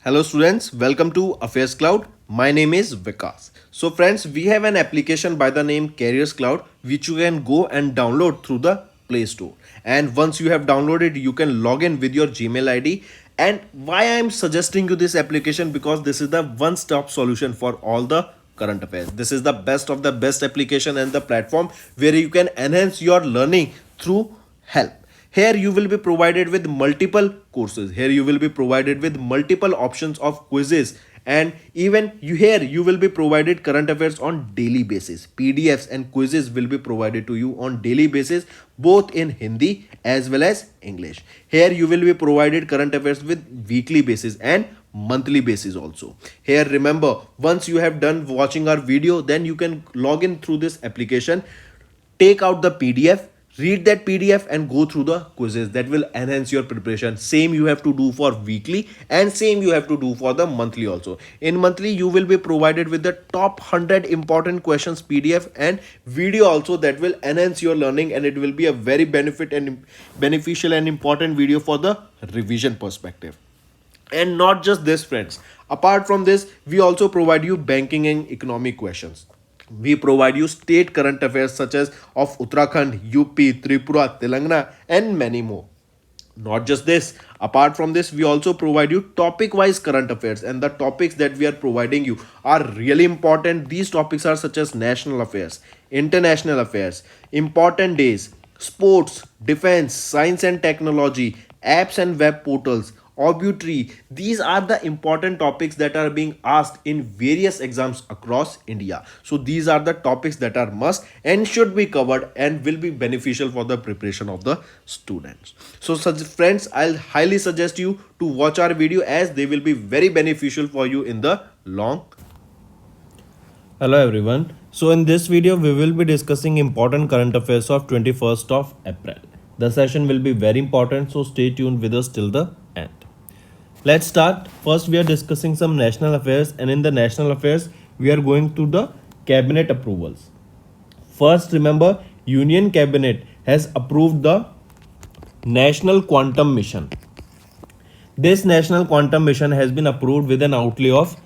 Hello students, welcome to Affairscloud. My name is Vikas. So friends, we have an application by the name Careers Cloud which you can go and download through the Play Store. And once you have downloaded, you can log in with your Gmail ID. And why I am suggesting you this application, because this is the one-stop solution for all the current affairs. This is the best of the best application and the platform where you can enhance your learning through help. Here you will be provided with multiple courses. Here you will be provided with multiple options of quizzes, and even you will be provided current affairs on daily basis. PDFs and quizzes will be provided to you on daily basis, both in Hindi as well as English. Here you will be provided current affairs with weekly basis and monthly basis also. Here remember, once you have done watching our video, then you can log in through this application, take out the PDF, read that PDF and go through the quizzes. That will enhance your preparation. Same you have to do for weekly and same you have to do for the monthly also. In monthly you will be provided with the top 100 important questions PDF and video also, that will enhance your learning, and it will be a very beneficial and important video for the revision perspective. And not just this friends, apart from this we also provide you banking and economic questions. We provide you state current affairs such as of Uttarakhand, UP, Tripura, Telangana, and many more. Not just this, apart from this, we also provide you topic wise current affairs, and the topics that we are providing you are really important. These topics are such as national affairs, international affairs, important days, sports, defense, science and technology, apps and web portals, obituary. These are the important topics that are being asked in various exams across India. So these are the topics that are must and should be covered and will be beneficial for the preparation of the students. So such friends, I'll highly suggest you to watch our video, as they will be very beneficial for you in the long. Hello everyone. So in this video we will be discussing important current affairs of 21st of April. The session will be very important, so stay tuned with us till the end. Let's start. First we are discussing some national affairs, and in the national affairs we are going to the cabinet approvals. First remember, Union Cabinet has approved the National Quantum Mission. This National Quantum Mission has been approved with an outlay of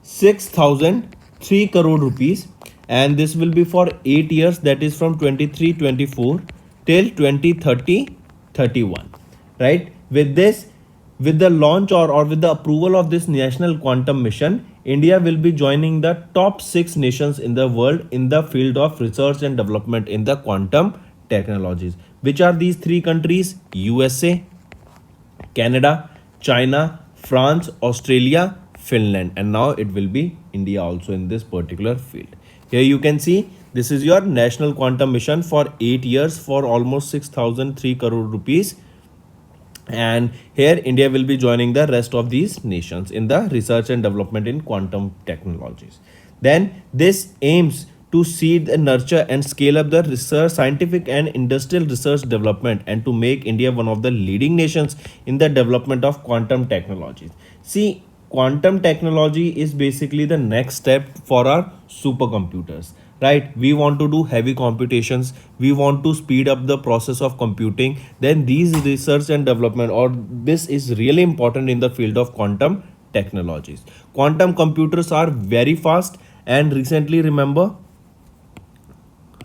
6,003 crore rupees, and this will be for 8 years, that is from 23-24 till 2030-31. Right? With the launch or with the approval of this National Quantum Mission, India will be joining the top 6 nations in the world in the field of research and development in the quantum technologies. Which are these 3 countries? USA, Canada, China, France, Australia, Finland, and now it will be India also in this particular field. Here you can see this is your National Quantum Mission for 8 years for almost 6,003 crore rupees. And here India will be joining the rest of these nations in the research and development in quantum technologies. Then this aims to seed and nurture and scale up the research, scientific and industrial research development, and to make India one of the leading nations in the development of quantum technologies. See, quantum technology is basically the next step for our supercomputers. Right? We want to do heavy computations, we want to speed up the process of computing. Then these research and development, or this is really important in the field of quantum technologies. Quantum computers are very fast, and recently remember,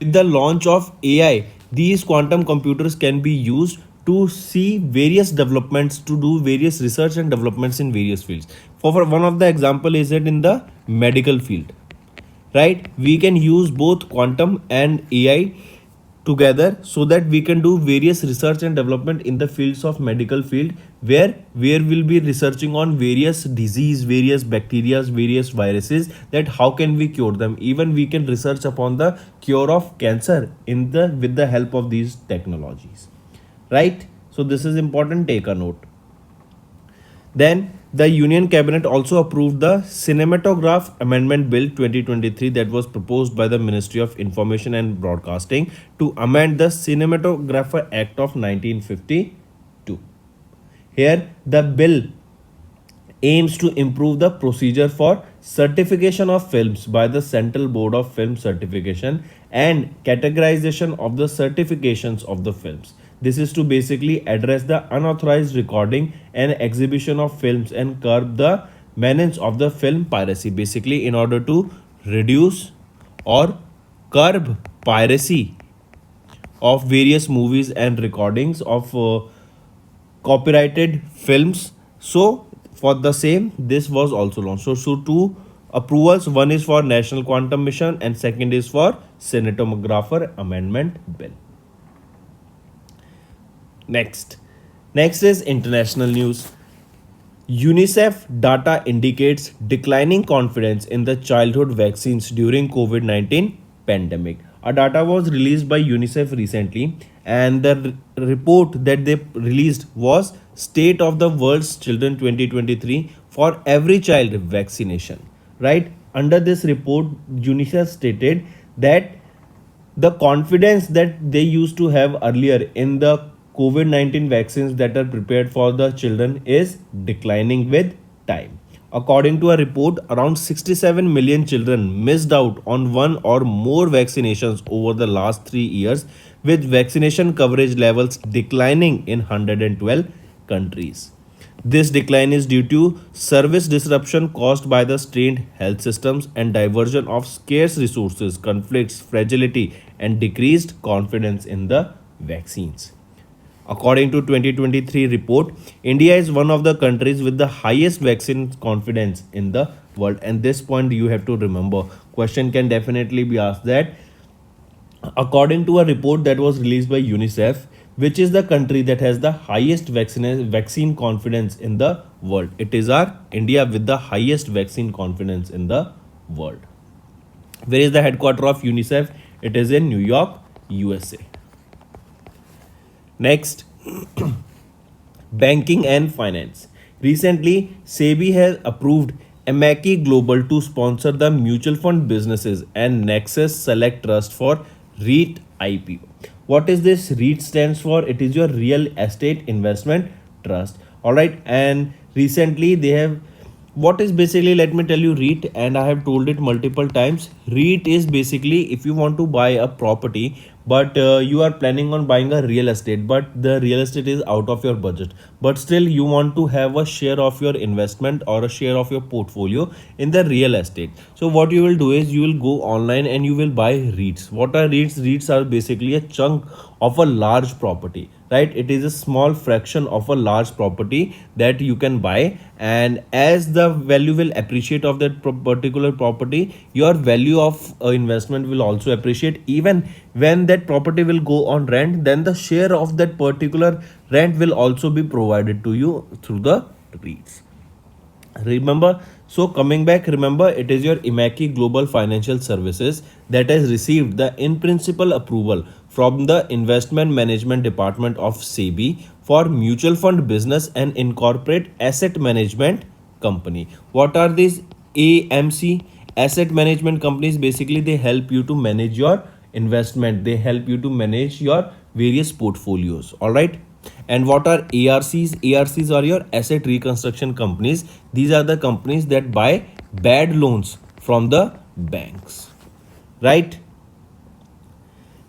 with the launch of AI, these quantum computers can be used to see various developments, to do various research and developments in various fields. For one of the example is it in the medical field. Right? We can use both quantum and AI together so that we can do various research and development in the fields of medical field, where we'll be researching on various disease, various bacteria, various viruses, that how can we cure them. Even we can research upon the cure of cancer in the with the help of these technologies. Right? So this is important, take a note. Then the Union Cabinet also approved the Cinematograph Amendment Bill 2023 that was proposed by the Ministry of Information and Broadcasting to amend the Cinematographer Act of 1952. Here the bill aims to improve the procedure for certification of films by the Central Board of Film Certification and categorization of the certifications of the films. This is to basically address the unauthorized recording and exhibition of films and curb the menace of the film piracy. Basically, in order to reduce or curb piracy of various movies and recordings of copyrighted films. So for the same, this was also launched. So two approvals, one is for National Quantum Mission and second is for Cinematographer Amendment Bill. Next is international news. UNICEF data indicates declining confidence in the childhood vaccines during COVID-19 pandemic. A data was released by UNICEF recently, and the report that they released was State of the World's Children 2023 for every child vaccination. Right? Under this report, UNICEF stated that the confidence that they used to have earlier in the COVID-19 vaccines that are prepared for the children is declining with time. According to a report, around 67 million children missed out on one or more vaccinations over the last 3 years, with vaccination coverage levels declining in 112 countries. This decline is due to service disruption caused by the strained health systems and diversion of scarce resources, conflicts, fragility, and decreased confidence in the vaccines. According to 2023 report, India is one of the countries with the highest vaccine confidence in the world. And this point you have to remember. Question can definitely be asked that according to a report that was released by UNICEF, which is the country that has the highest vaccine confidence in the world? It is our India with the highest vaccine confidence in the world. Where is the headquarters of UNICEF? It is in New York, USA. Next, banking and finance. Recently, SEBI has approved Amaki Global to sponsor the mutual fund businesses and Nexus Select Trust for REIT IPO. What is this? REIT stands for, it is your real estate investment trust. All right, and recently they have, what is basically, let me tell you REIT, and I have told it multiple times. REIT is basically if you want to buy a property, but you are planning on buying a real estate, but the real estate is out of your budget, but still you want to have a share of your investment or a share of your portfolio in the real estate. So what you will do is you will go online and you will buy REITs. What are REITs? REITs are basically a chunk of a large property, right? It is a small fraction of a large property that you can buy, and as the value will appreciate of that particular property, your value of investment will also appreciate. Even when that property will go on rent, then the share of that particular rent will also be provided to you through the REITs. Remember, so coming back, remember, it is your Imaki Global Financial Services that has received the in principle approval from the Investment Management Department of SEBI for mutual fund business and incorporate asset management company. What are these AMC? Asset management companies? Basically, they help you to manage your investment, they help you to manage your various portfolios. All right. And what are ARCs? ARCs are your asset reconstruction companies. These are the companies that buy bad loans from the banks, right?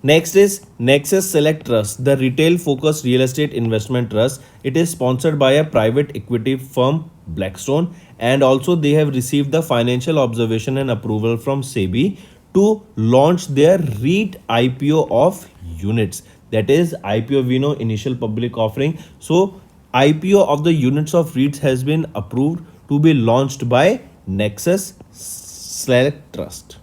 Next is Nexus Select Trust, the retail focused real estate investment trust. It is sponsored by a private equity firm, Blackstone, and also they have received the financial observation and approval from SEBI to launch their REIT IPO of units. That is IPO, we know, initial public offering. So IPO of the units of REITs has been approved to be launched by Nexus Select Trust.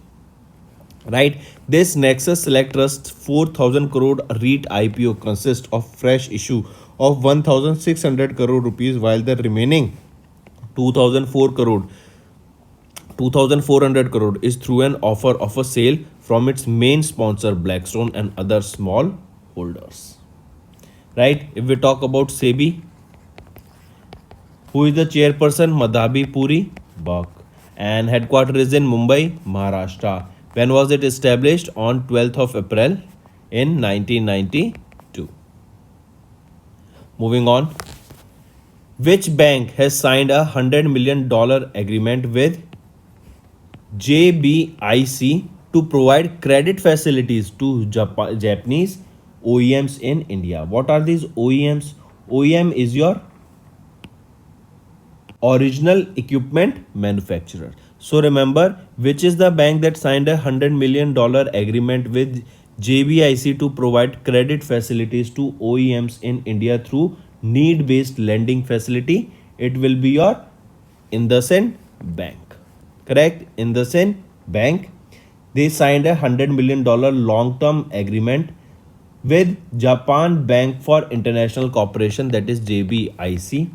Right, this Nexus Select Trust 4,000 crore REIT IPO consists of fresh issue of 1,600 crore rupees, while the remaining 2,400 crore is through an offer of a sale from its main sponsor Blackstone and other small holders. Right, if we talk about SEBI, who is the chairperson? Madhabi Puri Bak, and headquarters is in Mumbai, Maharashtra. When was it established? On 12th of April in 1992. Moving on. Which bank has signed a $100 million agreement with JBIC to provide credit facilities to Japanese OEMs in India. What are these OEMs? OEM is your original equipment manufacturer. So remember, which is the bank that signed $100 million agreement with JBIC to provide credit facilities to OEMs in India through need-based lending facility? It will be your IndusInd Bank. Correct? IndusInd Bank. They signed $100 million long-term agreement with Japan Bank for International Cooperation, that is JBIC.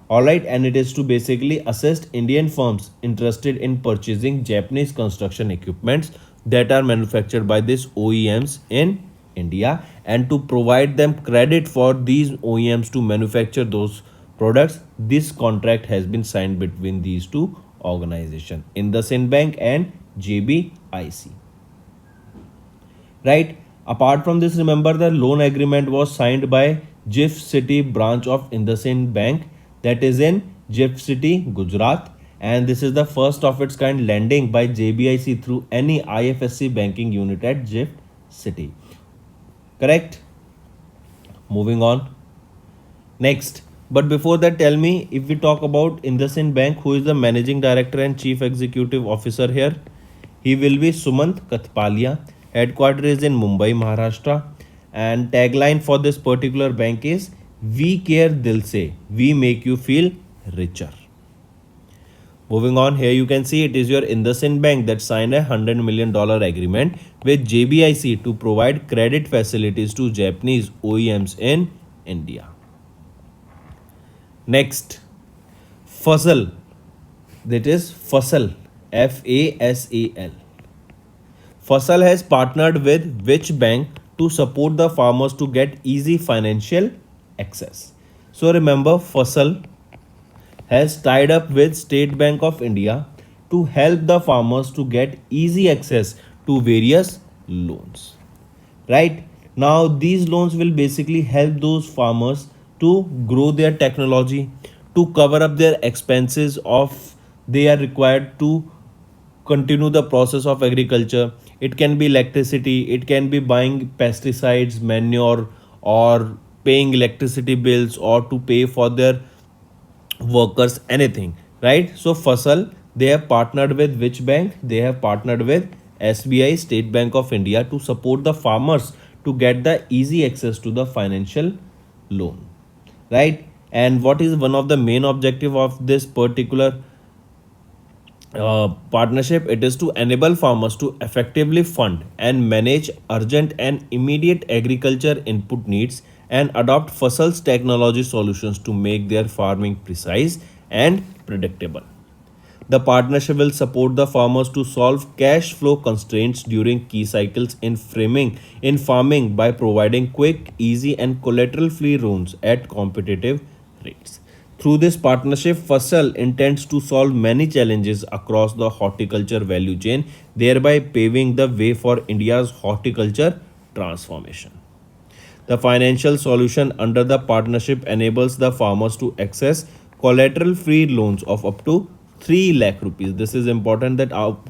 Alright, and it is to basically assist Indian firms interested in purchasing Japanese construction equipments that are manufactured by these OEMs in India, and to provide them credit for these OEMs to manufacture those products. This contract has been signed between these two organizations, IndusInd Bank and JBIC. Right? Apart from this, remember the loan agreement was signed by GIF City branch of IndusInd Bank, that is in GIF City, Gujarat, and this is the first of its kind lending by JBIC through any IFSC banking unit at GIF City. Correct? Moving on. Next, but before that, tell me, if we talk about IndusInd Bank, who is the managing director and chief executive officer here? He will be Sumant Kathpalia. Headquarter is in Mumbai, Maharashtra, and tagline for this particular bank is "We care dil se, we make you feel richer." Moving on, here you can see it is your IndusInd Bank that signed $100 million agreement with JBIC to provide credit facilities to Japanese OEMs in India. Next, Fasal, that is Fasal, FASAL. Fasal has partnered with which bank to support the farmers to get easy financial access? So remember, Fasal has tied up with State Bank of India to help the farmers to get easy access to various loans. Right? Now these loans will basically help those farmers to grow their technology, to cover up their expenses of they are required to continue the process of agriculture. It can be electricity, it can be buying pesticides, manure, or paying electricity bills, or to pay for their workers, anything, right? So Fasal, they have partnered with which bank? They have partnered with SBI, State Bank of India, to support the farmers to get the easy access to the financial loan, right? And what is one of the main objective of this particular partnership? It is to enable farmers to effectively fund and manage urgent and immediate agriculture input needs and adopt Fasal's technology solutions to make their farming precise and predictable. The partnership will support the farmers to solve cash flow constraints during key cycles in farming by providing quick, easy, and collateral-free loans at competitive rates. Through this partnership, Fasal intends to solve many challenges across the horticulture value chain, thereby paving the way for India's horticulture transformation. The financial solution under the partnership enables the farmers to access collateral free loans of up to 3 lakh rupees. This is important, that up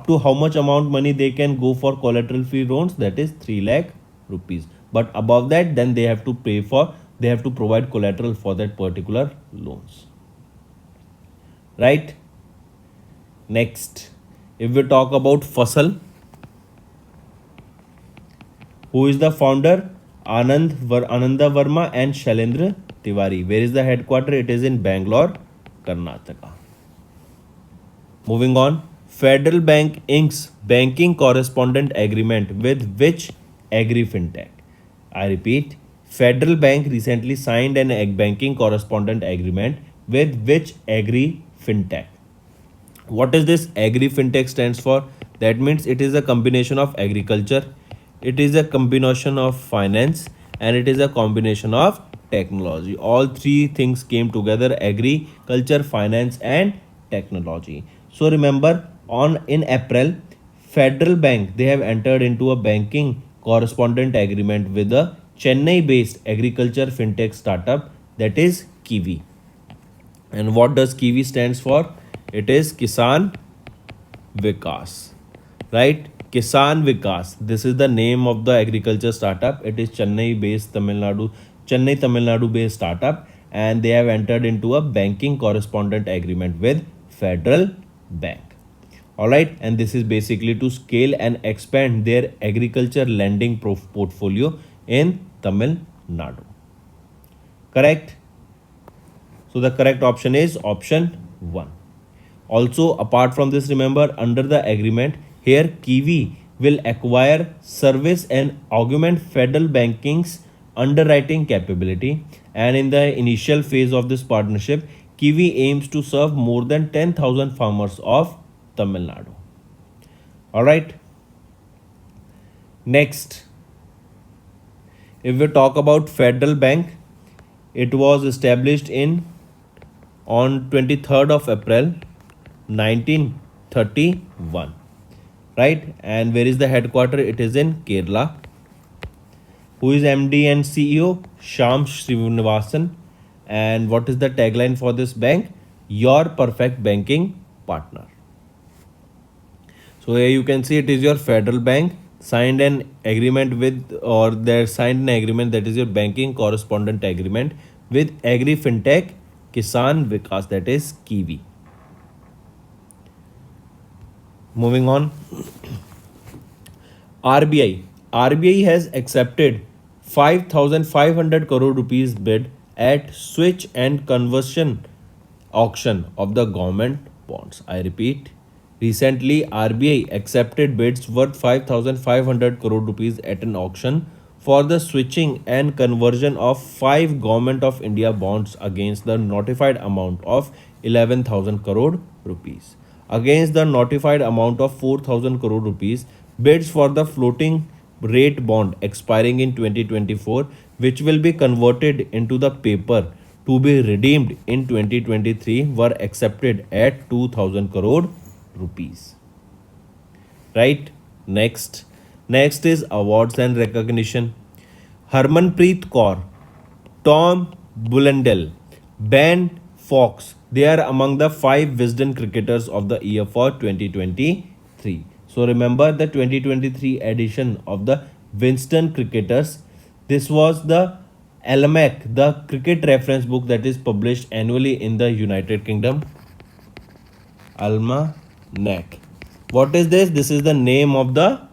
to how much amount money they can go for collateral free loans, that is 3 lakh rupees. But above that, then they have to provide collateral for that particular loans. Right? Next, if we talk about Fasal, who is the founder? Ananda Verma and Shailendra Tiwari. Where is the headquarter? It is in Bangalore, Karnataka. Moving on, Federal Bank Inc.'s banking correspondent agreement with which agri-fintech? I repeat, Federal Bank recently signed an banking correspondent agreement with which agri-fintech? What is this agri-fintech stands for? That means it is a combination of agriculture, it is a combination of finance, and it is a combination of technology. All three things came together: agriculture, finance, and technology. So remember, in April, Federal Bank, they have entered into a banking correspondent agreement with a Chennai based agriculture fintech startup, that is Kiwi. And what does Kiwi stands for? It is Kisan Vikas, right? Kisan Vikas. This is the name of the agriculture startup. It is Chennai, Tamil Nadu based startup, and they have entered into a banking correspondent agreement with Federal Bank. All right, and this is basically to scale and expand their agriculture lending portfolio in Tamil Nadu. Correct? So the correct option is option 1. Also, apart from this, remember under the agreement, here Kiwi will acquire, service and augment federal banking's underwriting capability. And in the initial phase of this partnership, Kiwi aims to serve more than 10,000 farmers of Tamil Nadu. All right. Next, if we talk about Federal Bank, it was established on 23rd of April 1931, right? And where is the headquarter? It is in Kerala. Who is MD and CEO? Shyam Srinivasan. And what is the tagline for this bank? Your perfect banking partner. So here you can see it is your Federal Bank signed an agreement with, or they signed an agreement, that is your banking correspondent agreement with Agri Fintech Kisan Vikas, that is Kiwi. Moving on, RBI has accepted 5,500 crore rupees bid at switch and conversion auction of the government bonds. I repeat, recently RBI accepted bids worth 5,500 crore rupees at an auction for the switching and conversion of 5 Government of India bonds against the notified amount of 11,000 crore rupees. Against the notified amount of 4,000 crore rupees, bids for the floating rate bond expiring in 2024, which will be converted into the paper to be redeemed in 2023, were accepted at 2,000 crore rupees. Right? Next is awards and recognition. Harmanpreet Kaur, Tom Bulendel, Ben Fox, they are among the 5 Wisden cricketers of the year for 2023. So remember the 2023 edition of the Winston cricketers. This was the Almanac, the cricket reference book that is published annually in the United Kingdom. Almanac. What is this? This is the name of the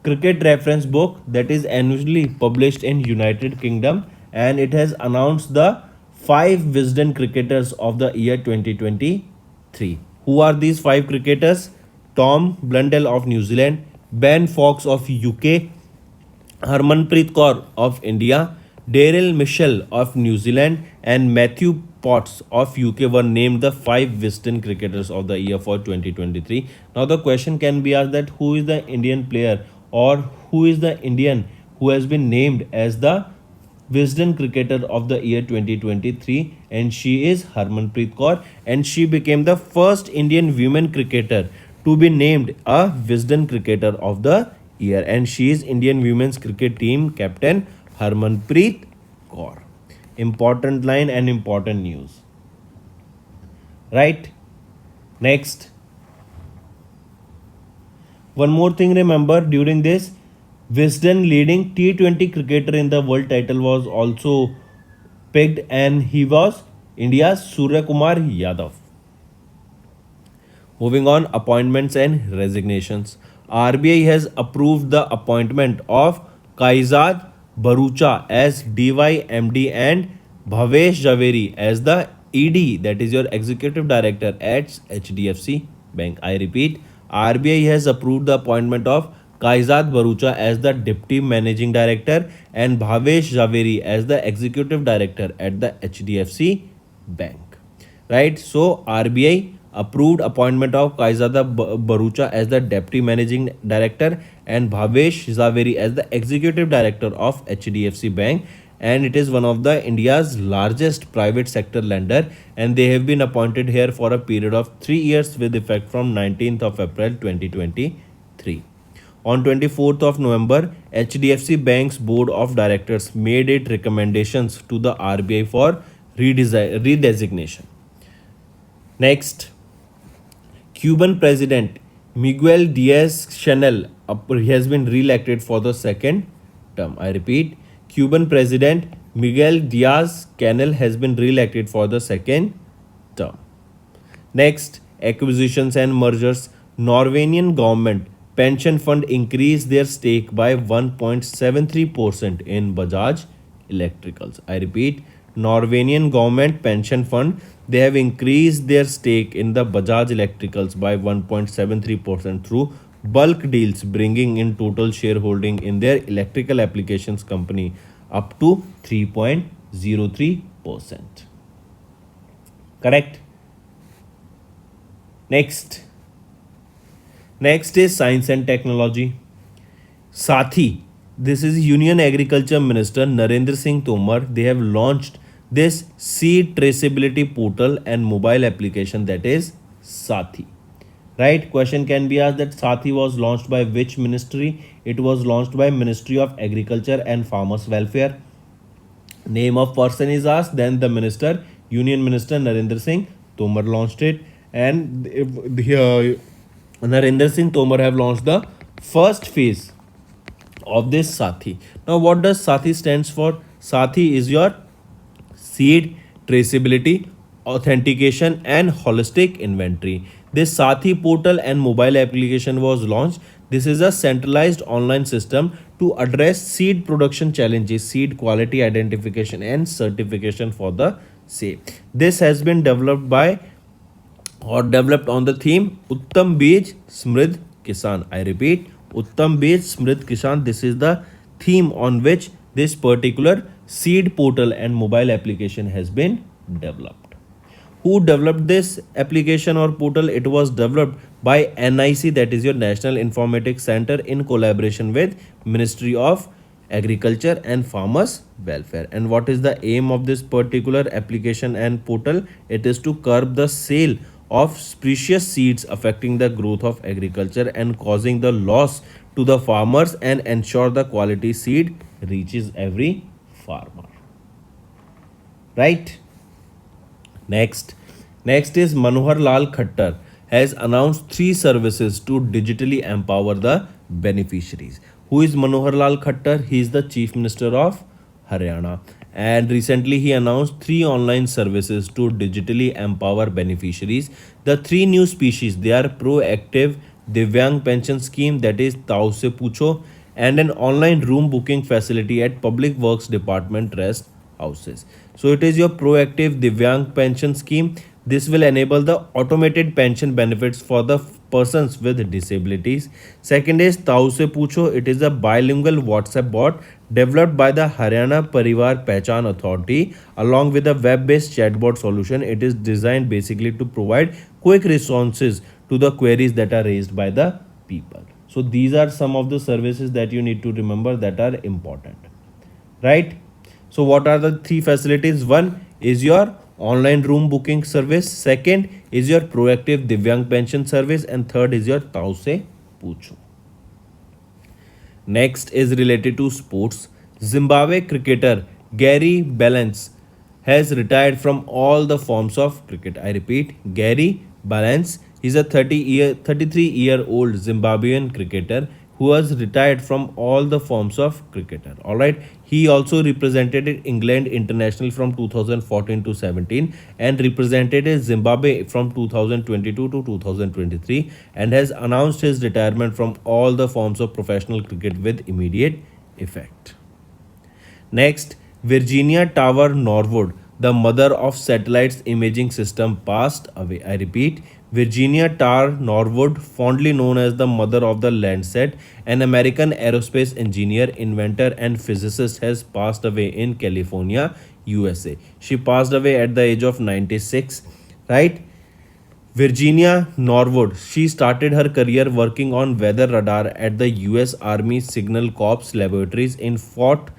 cricket reference book that is annually published in United Kingdom, and it has announced the 5 Wisden cricketers of the year 2023. Who are these 5 cricketers? Tom Blundell of New Zealand, Ben Fox of UK, Harmanpreet Kaur of India, Daryl Mitchell of New Zealand, and Matthew Potts of UK were named the 5 Wisden cricketers of the year for 2023. Now the question can be asked that who is the Indian player, or who is the Indian who has been named as the Wisden cricketer of the year 2023, and she is Harmanpreet Kaur, and she became the first Indian women cricketer to be named a Wisden cricketer of the year, and she is Indian women's cricket team captain Harmanpreet Kaur. Important line and important news. Right? Next. One more thing, remember, during this, Wisden leading T20 cricketer in the world title was also picked, and he was India's Surya Kumar Yadav. Moving on, appointments and resignations. RBI has approved the appointment of Kaizad Barucha as DYMD and Bhavesh Javeri as the ED, that is your executive director at HDFC Bank. I repeat, RBI has approved the appointment of Kaizad Barucha as the Deputy Managing Director and Bhavesh Javeri as the Executive Director at the HDFC Bank. Right? So, RBI approved appointment of Kaizad Barucha as the Deputy Managing Director and Bhavesh Javeri as the Executive Director of HDFC Bank, and it is one of the India's largest private sector lender, and they have been appointed here for a period of 3 years with effect from 19th of April 2023. On 24th of November, HDFC Bank's Board of Directors made its recommendations to the RBI for redesignation. Next, Cuban President Miguel Diaz-Canel has been re-elected for the second term. I repeat, Cuban President Miguel Diaz-Canel has been re-elected for the second term. Next, acquisitions and mergers. Norwegian government pension fund increased their stake by 1.73% in Bajaj Electricals. I repeat, Norwegian government pension fund, they have increased their stake in the Bajaj Electricals by 1.73% through bulk deals, bringing in total shareholding in their electrical applications company up to 3.03%. Correct? Next. Next is science and technology. Sathi, this is Union Agriculture Minister Narendra Singh Tomar. They have launched this seed traceability portal and mobile application, that is Sathi. Right? Question can be asked that Sathi was launched by which ministry? It was launched by Ministry of Agriculture and Farmers Welfare. Name of person is asked, then the minister, Union Minister Narendra Singh Tomar launched it, and Narendra Singh Tomar have launched the first phase of this Sathi. Now, what does Sathi stands for? Sathi is your seed traceability, authentication, and holistic inventory. This Sathi portal and mobile application was launched. This is a centralized online system to address seed production challenges, seed quality identification, and certification for the same. This has been developed by or developed on the theme Uttam Bij Smridh Kisan. I repeat, Uttam Bij Smridh Kisan. This is the theme on which this particular seed portal and mobile application has been developed. Who developed this application or portal? It was developed by NIC, that is your National Informatics Center, in collaboration with Ministry of Agriculture and Farmers Welfare. And what is the aim of this particular application and portal? It is to curb the sale of precious seeds affecting the growth of agriculture and causing the loss to the farmers, and ensure the quality seed reaches every farmer. Right? Next is Manohar Lal Khattar has announced 3 services to digitally empower the beneficiaries. Who is Manohar Lal Khattar? He is the Chief Minister of Haryana, and recently he announced 3 online services to digitally empower beneficiaries. The 3 new species, they are proactive Divyang pension scheme, that is Tao Se Pucho, and an online room booking facility at Public Works Department rest houses. So it is your proactive Divyang pension scheme. This will enable the automated pension benefits for the persons with disabilities. Second is Tao Se Pucho. It is a bilingual WhatsApp bot developed by the Haryana Parivar Pehchan Authority along with a web-based chatbot solution. It is designed basically to provide quick responses to the queries that are raised by the people. So these are some of the services that you need to remember that are important. Right? So what are the 3 facilities? One is your online room booking service. Second is your proactive Divyang pension service. And third is your Tao Se Pucho. Next is related to sports. Zimbabwe cricketer Gary Balance has retired from all the forms of cricket. I repeat, Gary Balance is a 33-year-old Zimbabwean cricketer who was retired from all the forms of cricketer. All right. He also represented England international from 2014 to 17 and represented Zimbabwe from 2022 to 2023, and has announced his retirement from all the forms of professional cricket with immediate effect. Next, Virginia Tower Norwood, the mother of satellites imaging system, passed away. I repeat, Virginia Tower Norwood, fondly known as the mother of the Landsat, an American aerospace engineer, inventor, and physicist, has passed away in California, USA. She passed away at the age of 96. Right? Virginia Norwood, she started her career working on weather radar at the US Army Signal Corps laboratories in Fort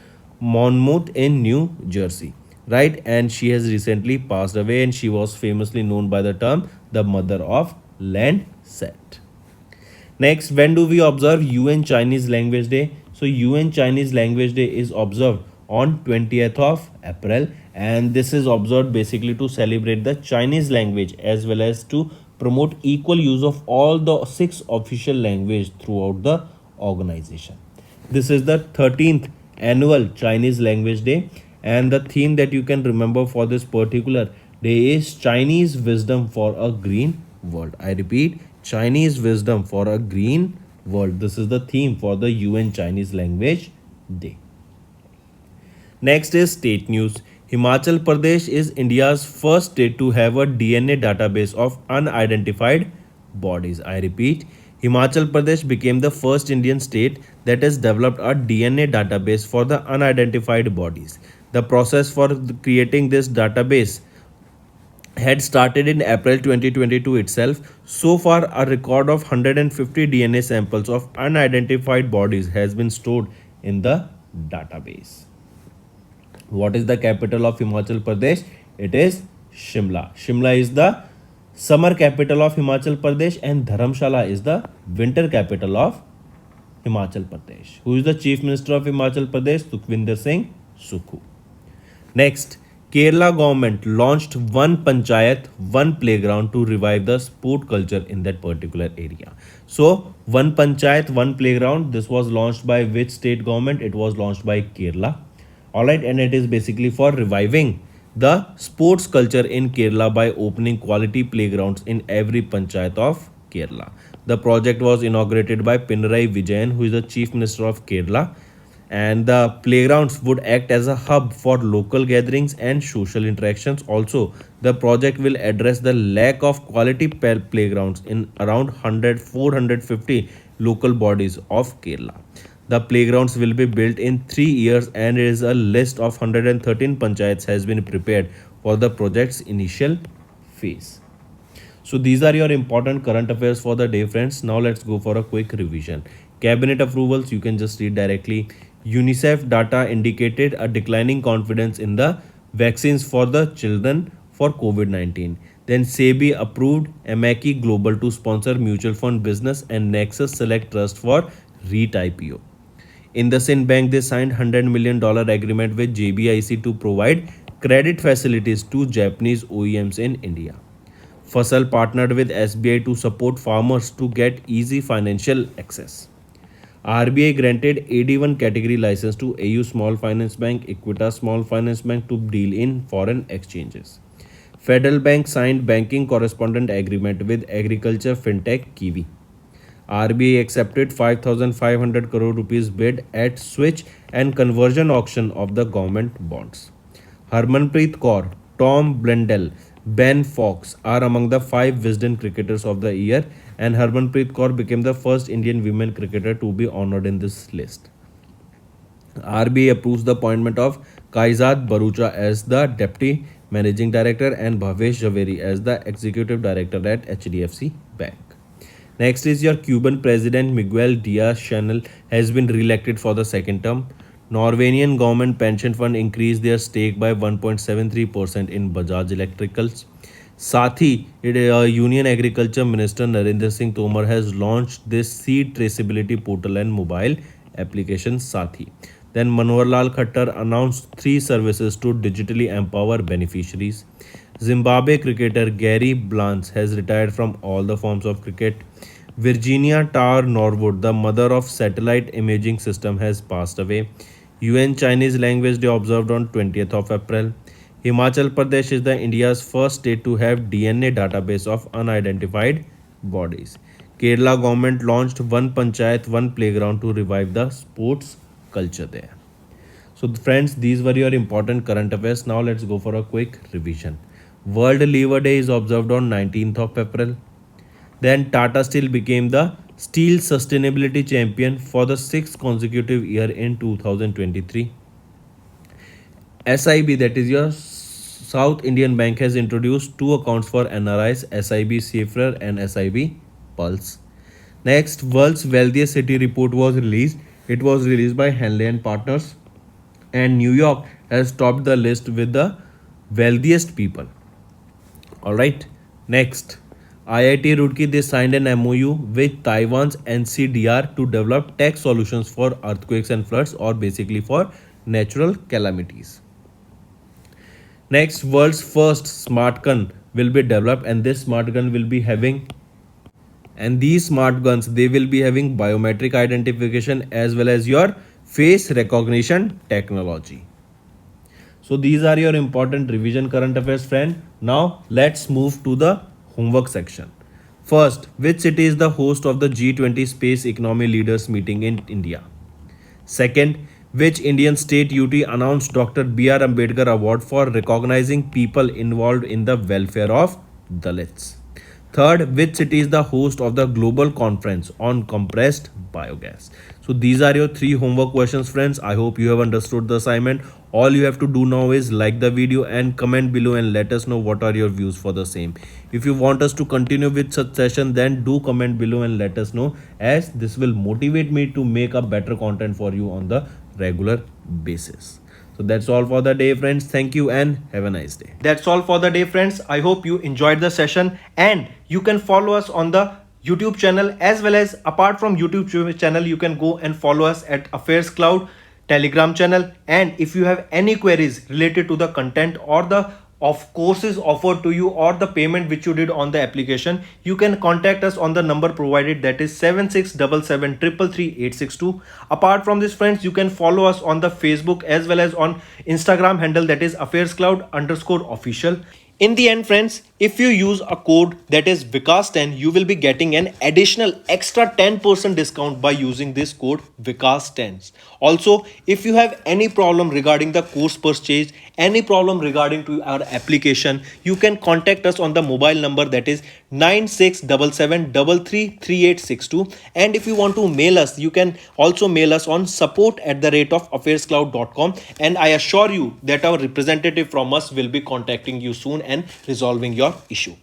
Monmouth in New Jersey. Right? And she has recently passed away, and she was famously known by the term the mother of Landsat. Next, when do we observe UN Chinese Language Day? So UN Chinese Language Day is observed on 20th of April, and this is observed basically to celebrate the Chinese language as well as to promote equal use of all the six official languages throughout the organization. This is the 13th annual Chinese Language Day, and the theme that you can remember for this particular day is Chinese Wisdom for a Green World. I repeat, Chinese Wisdom for a Green World. This is the theme for the UN Chinese Language Day. Next is state news. Himachal Pradesh is India's first state to have a DNA database of unidentified bodies. I repeat, Himachal Pradesh became the first Indian state that has developed a DNA database for the unidentified bodies. The process for creating this database had started in April 2022 itself. So far, a record of 150 DNA samples of unidentified bodies has been stored in the database. What is the capital of Himachal Pradesh? It is Shimla. Shimla is the summer capital of Himachal Pradesh, and Dharamshala is the winter capital of Himachal Pradesh. Who is the Chief Minister of Himachal Pradesh? Sukhvinder Singh Sukhu. Next, Kerala government launched one panchayat, one playground to revive the sport culture in that particular area. So, one panchayat, one playground. This was launched by which state government? It was launched by Kerala. Alright, and it is basically for reviving the sports culture in Kerala by opening quality playgrounds in every panchayat of Kerala. The project was inaugurated by Pinarayi Vijayan, who is the Chief Minister of Kerala, and the playgrounds would act as a hub for local gatherings and social interactions. Also, the project will address the lack of quality playgrounds in around 450 local bodies of Kerala. The playgrounds will be built in 3 years, and is a list of 113 panchayats has been prepared for the project's initial phase. So these are your important current affairs for the day, friends. Now let's go for a quick revision. Cabinet approvals, you can just read directly. UNICEF data indicated a declining confidence in the vaccines for the children for COVID-19. Then SEBI approved Amaki Global to sponsor mutual fund business and Nexus Select Trust for REIT IPO. IndusInd Bank, they signed $100 million agreement with JBIC to provide credit facilities to Japanese OEMs in India. Fasal partnered with SBI to support farmers to get easy financial access. RBI granted AD1 category license to AU Small Finance Bank, Equitas Small Finance Bank to deal in foreign exchanges. Federal Bank signed banking correspondent agreement with agriculture fintech Kiwi. RBI accepted 5,500 crore rupees bid at switch and conversion auction of the government bonds. Harmanpreet Kaur, Tom Blundell, Ben Fox are among the 5 Wisden cricketers of the year, and Harmanpreet Kaur became the first Indian women cricketer to be honored in this list. RBI approves the appointment of Kaizad Barucha as the Deputy Managing Director and Bhavesh Javeri as the Executive Director at HDFC Bank. Next is your Cuban President Miguel Diaz-Canel has been re-elected for the second term. Norwegian government pension fund increased their stake by 1.73% in Bajaj Electricals. Sathi, Union Agriculture Minister Narendra Singh Tomar has launched this seed traceability portal and mobile application Sathi. Then Manohar Lal Khattar announced 3 services to digitally empower beneficiaries. Zimbabwe cricketer Gary Blanche has retired from all the forms of cricket. Virginia Tar Norwood, the mother of satellite imaging system, has passed away. UN Chinese Language Day observed on 20th of April. Himachal Pradesh is the India's first state to have DNA database of unidentified bodies. Kerala government launched one panchayat, one playground to revive the sports culture there. So friends, these were your important current affairs. Now let's go for a quick revision. World Lever Day is observed on 19th of April. Then Tata Steel became the Steel Sustainability Champion for the 6th consecutive year in 2023. SIB, that is your South Indian Bank, has introduced 2 accounts for NRIs, SIB Safer and SIB Pulse. Next, World's Wealthiest City report was released. It was released by Henley and Partners, and New York has topped the list with the wealthiest people. Alright, next, IIT Roorkee, they signed an MOU with Taiwan's NCDR to develop tech solutions for earthquakes and floods, or basically for natural calamities. Next, world's first smart gun will be developed, and this smart gun will be having, and these smart guns, they will be having biometric identification as well as your face recognition technology. So these are your important revision current affairs, friend. Now let's move to the homework section. First, which city is the host of the G20 Space Economy Leaders Meeting in India? Second, which Indian state UT announced Dr. B.R. Ambedkar Award for recognizing people involved in the welfare of Dalits? Third, which city is the host of the global conference on compressed biogas? So these are your three homework questions, friends. I hope you have understood the assignment. All you have to do now is like the video and comment below and let us know what are your views for the same. If you want us to continue with such session, then do comment below and let us know, as this will motivate me to make a better content for you on the regular basis. So that's all for the day, friends. Thank you and have a nice day. That's all for the day, friends. I hope you enjoyed the session, and you can follow us on the YouTube channel, as well as apart from YouTube channel, you can go and follow us at Affairscloud Telegram channel. And if you have any queries related to the content or the of courses offered to you or the payment which you did on the application, you can contact us on the number provided, that is 7677333862. Apart from this, friends, you can follow us on the Facebook as well as on Instagram handle, that is Affairscloud_official. In the end, friends, if you use a code that is Vikas10, you will be getting an additional extra 10% discount by using this code Vikas10. Also, if you have any problem regarding the course purchase, any problem regarding to our application, you can contact us on the mobile number, that is 9677333862. And if you want to mail us, you can also mail us on support@affairscloud.com, and I assure you that our representative from us will be contacting you soon and resolving your issue.